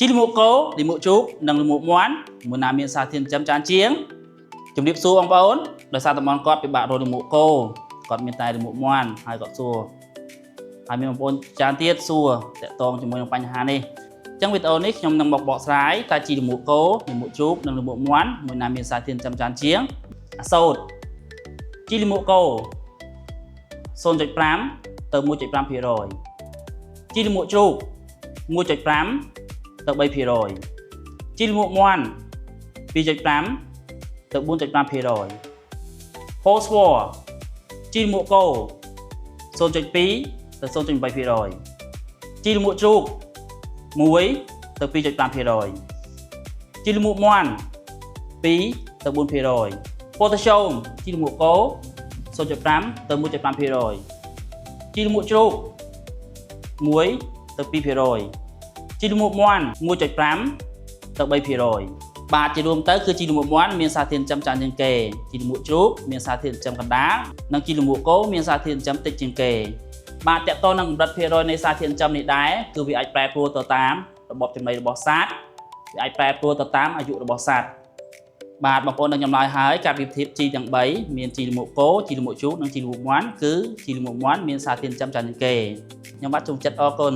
ជីលមួកគោលមួកជូកនិងលមួកមាន់មួយណាមានសារធាតុចិញ្ចឹមច្រើនជាងជំរាបសួរបងប្អូនដោយសារតំបន់គាត់ពិបាករកលមួកគោគាត់មានតែលមួកមាន់ហើយគាត់សួរហើយមានបងប្អូនច្រើនទៀតសួរតាក់ទងជាមួយនឹងបញ្ហានេះអញ្ចឹងវីដេអូនេះខ្ញុំនឹងមកបកស្រាយតើជីលមួកគោលមួកជូកនិងលមួកមាន់មួយណាមានសារធាតុចិញ្ចឹមច្រើនជាងអាសូតជីលមួកគោល 0.5 ទៅ 1.5% ជីលមួកជ្រូក 1.5 ទៅ 3% ជីលមួកមាន់ 2.5 ទៅ 4.5% ផូស្វ័រជីលមួកគោ 0.2 ទៅ 0.8% ជីលមួកជ្រូក 1 ទៅ 2.5% ជីលមួកមាន់ 2 ទៅ 4% ប៉ូតាស្យូមជីលមួកគោ 0.5 ទៅ 1.5% ជីលមួកជ្រូក 1 ទៅ 2% ជីលមួកមាន់ 1.5 ទៅ 3% បាទជារួមទៅគឺជីលមួកមាន់មានសារធាតុចិញ្ចឹមច្រើនជាងគេជីលមួកជ្រូកមានសារធាតុចិញ្ចឹមកណ្ដាលនិងជីលមួកគោមានសារធាតុចិញ្ចឹមតិចជាងគេបាទតកតទៅនឹងកម្រិតភាគរយនៃសារធាតុចិញ្ចឹមនេះដែរគឺវាអាចប្រែប្រួលទៅតាមរបបចំណីរបស់សត្វវាអាចប្រែប្រួលទៅតាមអាយុរបស់សត្វបាទបងប្អូននឹងចម្លើយហើយការប្រៀបធៀបជីទាំង3មានជីលមួកគោជីលមួកជ្រូកនិងជីលមួកមាន់គឺជីលមួកមាន់មានសារធាតុចិញ្ចឹមច្រើនជាងគេខ្ញុំបាទចូលចិត្តអរគុណ